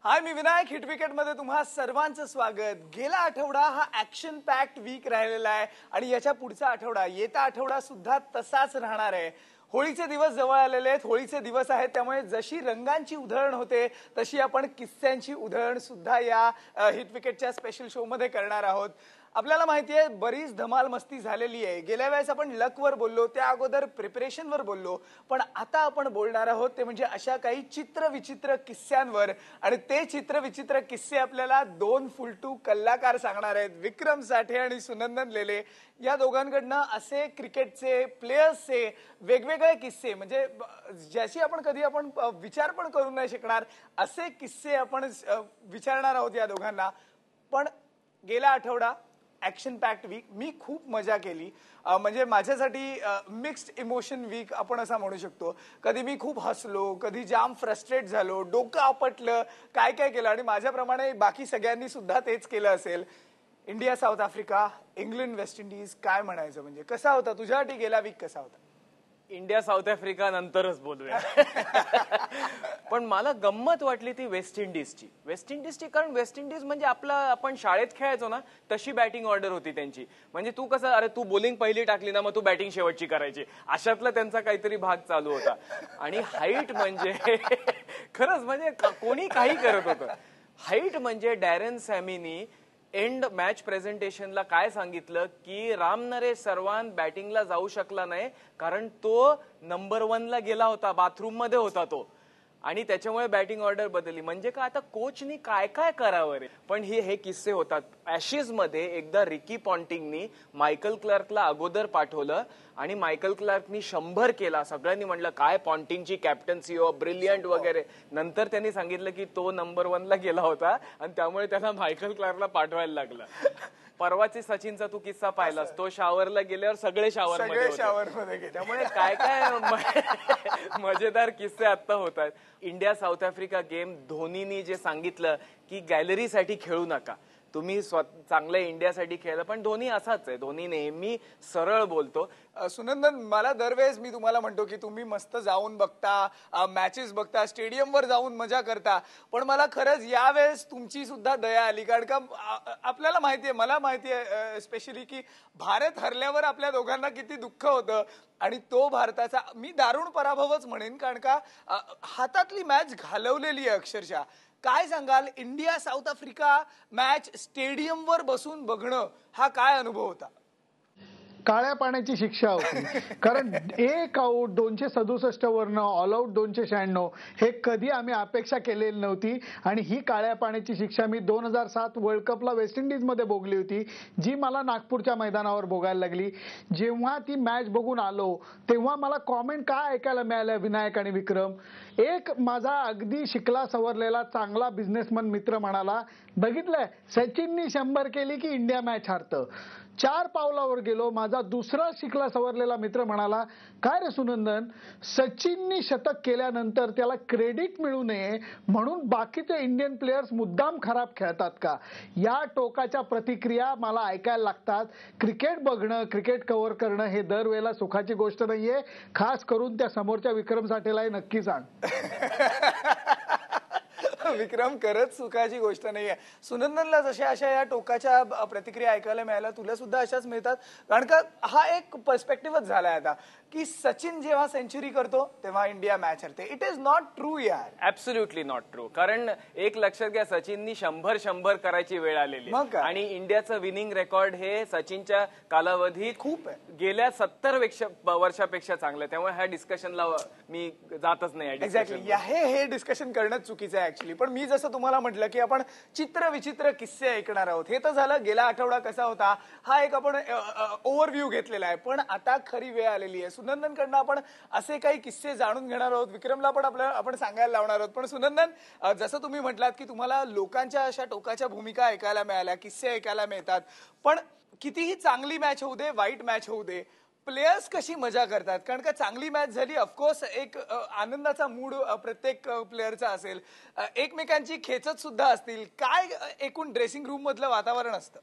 हाय, मी Vinayak. Hit wicket मध्ये तुम्हा सर्वांचं स्वागत. गेला आठवडा हा ऍक्शन पॅक्ड वीक राहिलेला आहे आणि याच्या पुढचा आठवडा, येता आठवडा सुद्धा तसाच राहणार आहे. होळीचे दिवस जवळ आलेले आहेत. होळीचे दिवस आहेत, त्यामुळे जशी रंगांची उधळण होते तशी आपण किस्स्यांची उधळण सुद्धा या हिट विकेटच्या स्पेशल शो मध्ये करणार आहोत. आपल्याला माहिती आहे बरीच धमाल मस्ती झालेली आहे. गेल्या वेळेस आपण लकवर बोललो, त्या अगोदर प्रिपरेशनवर बोललो, पण आता आपण बोलणार आहोत ते म्हणजे अशा काही चित्रविचित्र किस्स्यांवर. आणि ते चित्रविचित्र किस्से आपल्याला दोन फुलटू कलाकार सांगणार आहेत, विक्रम साठे आणि सुनंदन लेले. या दोघांकडनं असे क्रिकेटचे प्लेयर्सचे वेगवेगळे किस्से, म्हणजे ज्याची आपण कधी विचार पण करू नाही शकणार असे किस्से आपण विचारणार आहोत या दोघांना. पण गेला आठवडा ऍक्शन पॅक्ड वीक, मी खूप मजा केली. म्हणजे माझ्यासाठी मिक्स्ड इमोशन वीक आपण असं म्हणू शकतो. कधी मी खूप हसलो, कधी जाम फ्रस्ट्रेट झालो, डोकं आपटलं, काय काय केलं. आणि माझ्याप्रमाणे बाकी सगळ्यांनी सुद्धा तेच केलं असेल. India south Africa, England West Indies, काय म्हणायचं. म्हणजे कसा होता तुझ्यासाठी गेला वीक, कसा होता? इंडिया साऊथ आफ्रिका नंतरच बोलूया. पण मला गंमत वाटली ती वेस्ट इंडिजची. कारण वेस्ट इंडिज म्हणजे आपण शाळेत खेळायचो ना, तशी बॅटिंग ऑर्डर होती त्यांची. म्हणजे तू कसं, अरे तू बॉलिंग पहिली टाकली ना, मग तू बॅटिंग शेवटची करायची, अशातला त्यांचा काहीतरी भाग चालू होता. आणि हाईट म्हणजे खरंच म्हणजे कोणी काही करत होतं. हाईट म्हणजे डॅरेन सॅमीनी एंड मॅच प्रेझेंटेशनला काय सांगितलं की रामनरेश सरवान बॅटिंगला जाऊ शकला नाही कारण तो नंबर 1 ला गेला होता, बाथरूम मध्ये होता तो, आणि त्याच्यामुळे बॅटिंग ऑर्डर बदलली. म्हणजे का आता कोचनी काय काय करावं रे. पण हे किस्से होतात. ऍशेस मध्ये एकदा रिकी पॉन्टिंगनी मायकल क्लार्कला अगोदर पाठवलं आणि मायकल क्लार्कनी 100 केला. सगळ्यांनी म्हणलं काय पॉन्टिंगची कॅप्टन्सी हो, ब्रिलियंट वगैरे. नंतर त्यांनी सांगितलं की तो नंबर 1 ला गेला होता आणि त्यामुळे त्याला मायकल क्लार्कला पाठवायला लागलं. परवाची सचिनचा तू किस्सा पाहिलास, तो शावरला गेल्यावर सगळे शावर मध्ये गेले. त्यामुळे काय काय मजेदार किस्से आता होत आहेत. इंडिया साऊथ आफ्रिका गेम, धोनीनी जे सांगितलं की गॅलरीसाठी खेळू नका, तुम्ही चांगलं इंडियासाठी खेळलं. पण धोनी असाच आहे, धोनी नेहमी सरळ बोलतो. सुनंदन, मला दरवेळेस मी तुम्हाला म्हणतो की तुम्ही मस्त जाऊन बघता, मॅचेस बघता, स्टेडियमवर जाऊन मजा करता, पण मला खरंच यावेळेस तुमची सुद्धा दया आली. कारण का आपल्याला माहितीये, मला माहितीये स्पेशली की भारत हरल्यावर आपल्या दोघांना किती दुःख होतं. आणि तो भारताचा मी दारुण पराभवच म्हणेन, कारण का हातातली मॅच घालवलेली आहे अक्षरशः. काय सांगाल, इंडिया साऊथ आफ्रिका मॅच स्टेडियमवर बसून बघणं हा काय अनुभव होता? काळ्या पाण्याची शिक्षा होती. कारण 1 आऊट 267 वरनं ऑल आऊट 296, हे कधी आम्ही अपेक्षा केलेली नव्हती. आणि ही काळ्या पाण्याची शिक्षा मी 2007 वर्ल्ड कपला वेस्ट इंडिज मध्ये भोगली होती, जी मला नागपूरच्या मैदानावर भोगायला लागली. जेव्हा ती मॅच बघून आलो तेव्हा मला कॉमेंट काय ऐकायला मिळालं, विनायक आणि विक्रम, एक माझा अगदी शिकला सवरलेला चांगला बिझनेसमन मित्र म्हणाला, बघितलंय सचिननी 100 केली की इंडिया मॅच हारतं. 4 पावलावर गेलो, माझा दुसरा शिकला सवरलेला मित्र म्हणाला, काय रे सुनंदन, सचिननी शतक केल्यानंतर त्याला क्रेडिट मिळू नये म्हणून बाकीचे इंडियन प्लेयर्स मुद्दाम खराब खेळतात का? या टोकाच्या प्रतिक्रिया मला ऐकायला लागतात. क्रिकेट बघणं, क्रिकेट कव्हर करणं हे दरवेळेला सुखाची गोष्ट नाहीये. खास करून त्या समोरच्या विक्रम साठेलाही नक्की सांग. विक्रम, खरंच सुखाची गोष्ट नाहीये. सुनंदनला जशा अशा या टोकाच्या प्रतिक्रिया ऐकायला मिळाल्या, तुला सुद्धा अशाच मिळतात? कारण का हा एक पर्स्पेक्टिव्हच झालाय आता की सचिन जेव्हा सेंचुरी करतो तेव्हा इंडिया मॅच हरते. इट इज नॉट ट्रू यार. Absolutely not true. कारण एक लक्षात घ्या, सचिननी 100 करायची वेळ आलेली आणि इंडियाचं विनिंग रेकॉर्ड हे सचिनच्या कालावधीत खूप आहे, गेल्या 70 वर्षापेक्षा चांगलं. त्यामुळे ह्या डिस्कशनला मी जातच नाही. एक्झॅक्टली, हे डिस्कशन करणं चुकीचं आहे ऍक्च्युली. पण मी जसं तुम्हाला म्हटलं की आपण चित्रविचित्र किस्से ऐकणार आहोत. हे तर झालं गेला आठवडा कसा होता, हा एक आपण ओव्हरव्ह्यू घेतलेला आहे. पण आता खरी वेळ आलेली आहे. सुनंदनकडनं आपण असे काही किस्से जाणून घेणार आहोत, विक्रमला पण आपण सांगायला लावणार आहोत. पण सुनंदन, जसं तुम्ही म्हटलात की तुम्हाला लोकांच्या अशा टोकाच्या भूमिका ऐकायला मिळाल्या, किस्से ऐकायला मिळतात, पण कितीही चांगली मॅच होऊ दे, वाईट मॅच होऊ दे, प्लेयर्स कशी मजा करतात. कारण का चांगली मॅच झाली, ऑफकोर्स एक आनंदाचा मूड प्रत्येक प्लेअरचा असेल, एकमेकांची खेचत सुद्धा असतील. काय एकूण ड्रेसिंग रूम मधलं वातावरण असतं?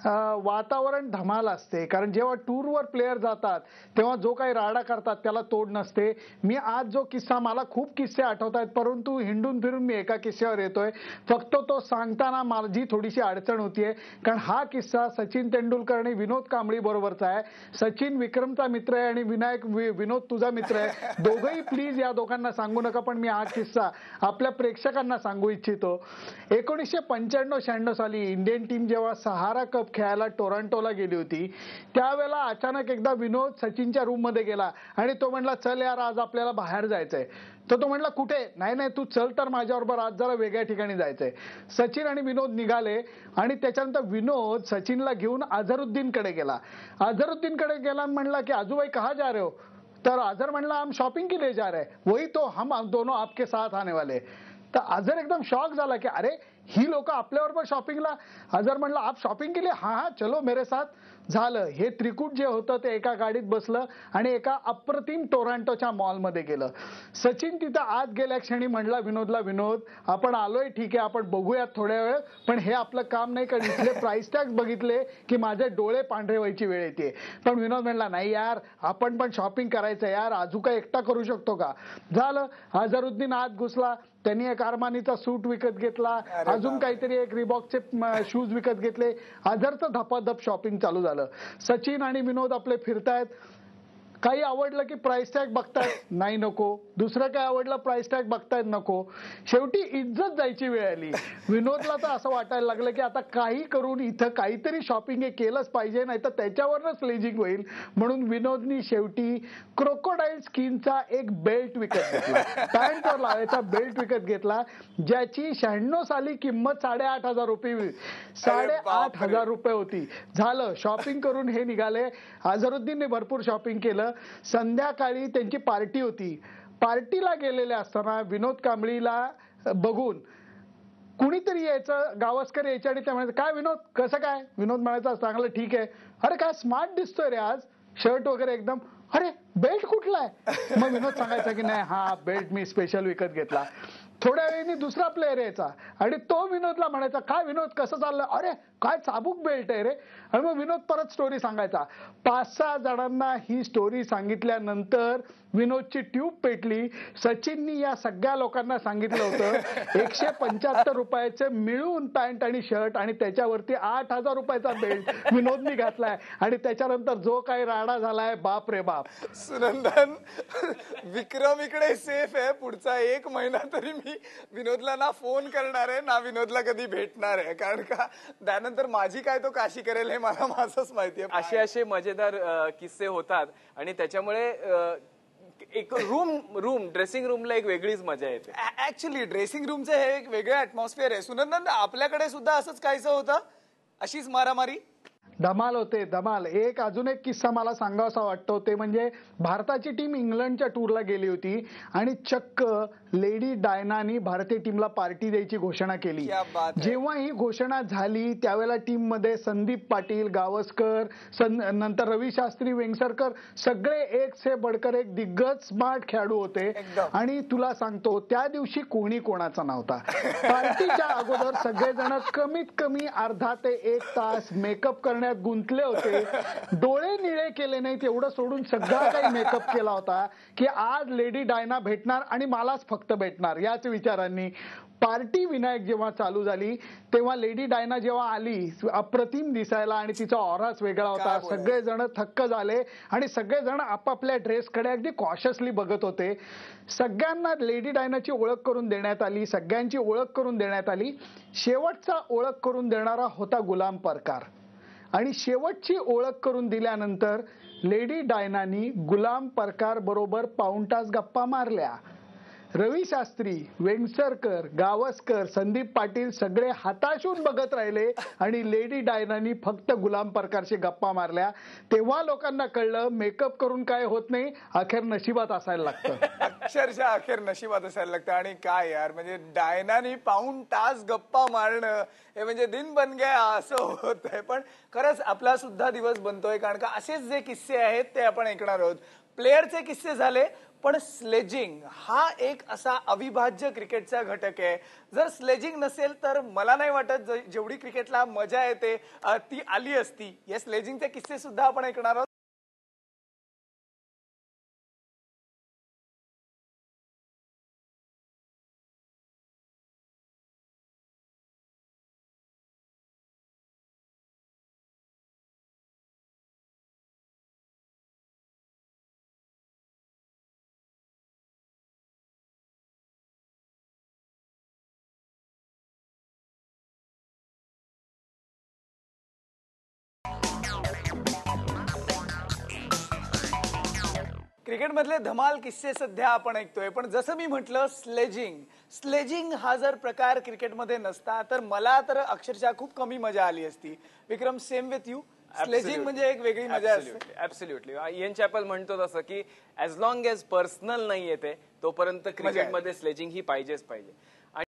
वातावरण धमाल असते. कारण जेव्हा टूरवर प्लेयर जातात तेव्हा जो काही राडा करतात त्याला तोड नसते. मी आज जो किस्सा, मला खूप किस्से आठवत आहेत परंतु हिंडून फिरून मी एका किस्स्यावर येतोय. फक्त तो सांगताना माझी थोडीशी अडचण होतीये, कारण हा किस्सा सचिन तेंडुलकर आणि विनोद कांबळी बरोबरचा आहे. सचिन विक्रमचा मित्र आहे आणि विनोद तुझा मित्र आहे. दोघंही प्लीज या दोघांना सांगू नका, पण मी हा किस्सा आपल्या प्रेक्षकांना सांगू इच्छितो. 1995-96 साली इंडियन टीम जेव्हा सहारा कप खेळायला टोरंटोला गेली होती, त्यावेळेला अचानक एकदा विनोद सचिनच्या रूम मध्ये गेला आणि तो म्हणला, चल यार आज आपल्याला बाहेर जायचंय. तर तो म्हणला, कुठे? नाही तू चल तर माझ्याबरोबर, आज जरा वेगळ्या ठिकाणी जायचंय. सचिन आणि विनोद निघाले आणि त्याच्यानंतर विनोद सचिनला घेऊन अझरुद्दीन कडे गेला. अझरुद्दीन कडे गेला आणि म्हणला की आजू भाई कहाँ जा रहे हो? तर अजहर म्हणला, हम शॉपिंग के लिए जा रहे हैं. वही तो हम दोनों आपके साथ आने वाले. तर अजहर एकदम शॉक झाला की अरे ही लोक आपल्याबरोबर शॉपिंगला. अजहर म्हणला, आप शॉपिंग केली? हा चलो मेरे साथ. झालं. हे त्रिकूट जे होतं ते एका गाडीत बसलं आणि एका अप्रतिम टोरंटोच्या मॉलमध्ये गेलं. सचिन तिथं आत गेल्या क्षणी म्हणला विनोदला, विनोद आपण आलोय ठीक आहे, आपण बघूयात थोड्या वेळ, पण हे आपलं काम नाही, कारण इथले प्राइस टॅग बघितले की माझे डोळे पांढरे व्हायची वेळ येते. पण विनोद म्हणला, नाही यार आपण पण शॉपिंग करायचं यार, आजू काय एकटा करू शकतो का? झालं. अझरुद्दीन आत घुसला. त्यांनी एक अरमानीचा सूट विकत घेतला, अजून काहीतरी एक रिबॉकचे शूज विकत घेतले. अझरचं धपाधप शॉपिंग चालू झालं. सचिन आणि विनोद आपले फिरतायत. काही आवडलं की प्राइस टॅग बघतायत, नाही नको. दुसरं काय आवडलं, प्राइस टॅग बघतायत, नको. शेवटी इज्जत जायची वेळ आली. विनोदला तर असं वाटायला लागलं की आता काही करून इथं काहीतरी शॉपिंग हे केलंच पाहिजे, नाही तर त्याच्यावरच स्लेजिंग होईल. म्हणून विनोदनी शेवटी क्रोकोडाईल स्किनचा एक बेल्ट विकत घेतला, पॅन्टवर लावायचा बेल्ट विकत घेतला, ज्याची 96 साली किंमत 8,500 रुपये, 8,500 रुपये होती. झालं. शॉपिंग करून हे निघाले. अझरुद्दीनने भरपूर शॉपिंग केलं. संध्याकाळी त्यांची पार्टी होती. पार्टीला गेलेले असताना विनोद कांबळीला बघून कुणीतरी यायचं, गावस्कर यायचे आणि ते म्हणायचं, काय विनोद कसं काय? विनोद म्हणायचा, चांगलं ठीक आहे. अरे काय स्मार्ट दिसतोय रे आज, शर्ट वगैरे एकदम. अरे बेल्ट कुठला आहे? मग विनोद सांगायचा की नाही हा बेल्ट मी स्पेशल विकत घेतला. थोड्या वेळाने दुसरा प्लेअर यायचा आणि तो विनोदला म्हणायचा, काय विनोद कसं चाललं? अरे काय चाबूक बेल्ट आहे रे. आणि मग विनोद परत स्टोरी सांगायचा. 5-6 जणांना ही स्टोरी सांगितल्यानंतर विनोदची ट्यूब पेटली. सचिननी या सगळ्या लोकांना सांगितलं होतं 175 रुपयाचे मिळून पॅन्ट आणि शर्ट आणि त्याच्यावरती 8,000 रुपयाचा बेल्ट विनोदनी घातलाय. आणि त्याच्यानंतर जो काही राडा झालाय, बाप रे बाप. सुनंदन, विक्रम इकडे सेफ आहे. पुढचा 1 महिना तरी मी विनोदला ना फोन करणार आहे ना विनोदला कधी भेटणार आहे, कारण का त्यानंतर माझी काय तो काशी करेल हे मला माझंच माहिती आहे. असे मजेदार किस्से होतात आणि त्याच्यामुळे एक रूम ड्रेसिंग रूमला एक वेगळीच मजा येते. ऍक्च्युली ड्रेसिंग रूमचं हे एक वेगळं ऍटमॉस्फिअर आहे. सुनंदन, आपल्याकडे सुद्धा असंच काहीसं होतं, अशीच मारामारी? धमाल होते, धमाल. अजून एक किस्सा मला सांगावासा वाटतो, ते म्हणजे भारताची टीम इंग्लंडच्या टूरला गेली होती आणि चक्क लेडी डायनानी भारतीय टीमला पार्टी द्यायची घोषणा केली. जेव्हा ही घोषणा झाली त्यावेळेला टीम मध्ये संदीप पाटील, गावस्कर, नंतर रवी शास्त्री, वेंगसरकर सगळे एक से बडकर एक दिग्गज स्मार्ट खेळाडू होते. आणि तुला सांगतो त्या दिवशी कोणी कोणाचा नव्हता. पार्टीच्या अगोदर सगळेजण कमीत कमी अर्धा ते 1 तास मेकअप करण्यात गुंतले होते. डोळे निळे केले नाहीत एवढं सोडून सगळा काही मेकअप केला होता की आज लेडी डायना भेटणार आणि मलाच फक्त भेटणार याच विचारांनी. पार्टी विनायक जेव्हा चालू झाली तेव्हा लेडी डायना जेव्हा आली, अप्रतिम दिसायला आणि तिचा ऑराच वेगळा होता. सगळेजण थक्क झाले आणि सगळेजण आपापल्या ड्रेसकडे अगदी कॉशियसली बघत होते. सगळ्यांना लेडी डायनाची ओळख करून देण्यात आली, सगळ्यांची ओळख करून देण्यात आली. शेवटचा ओळख करून देणारा होता गुलाम परकार. आणि शेवटची ओळख करून दिल्यानंतर लेडी डायनानी गुलाम परकार बरोबर पाऊण तास गप्पा मारल्या. रवी शास्त्री, वेंगसरकर, गावस्कर, संदीप पाटील सगळे हताशून बघत राहिले आणि लेडी डायनानी फक्त गुलाम परकारशी गप्पा मारल्या. तेव्हा लोकांना कळलं मेकअप करून काय होत नाही, अखेर नशिबात असायला लागतं. अक्षरशः अखेर नशिबात असायला लागतं. आणि काय यार, म्हणजे डायनानी पाऊण तास गप्पा मारणं हे म्हणजे दिन बन गया असं होत आहे. पण खरंच आपला सुद्धा दिवस बनतोय, कारण का असेच जे किस्से आहेत ते आपण ऐकणार आहोत. प्लेयरचे किस्से झाले, पण स्लेजिंग हा एक असा अविभाज्य क्रिकेटचा घटक आहे. जर स्लेजिंग नसेल तर मला नाही वाटत जेवढी क्रिकेटला मजा येते ती आली असती. या स्लेजिंगचे किस्से सुद्धा आपण ऐकणार आहोत. क्रिकेटमधले धमाल किस्से सध्या आपण ऐकतोय, पण जसं मी म्हटलं स्लेजिंग हा जर प्रकार क्रिकेटमध्ये नसता तर मला तर अक्षरशः खूप कमी मजा आली असती. विक्रम, सेम विथ यू. स्लेजिंग म्हणजे एक वेगळी मजा असते. ऍब्सोल्युटली. इयन चॅपल म्हणतो तसं की ऍज लॉंग एज पर्सनल नाही येते तोपर्यंत क्रिकेटमध्ये स्लेजिंग ही पाहिजेच पाहिजे.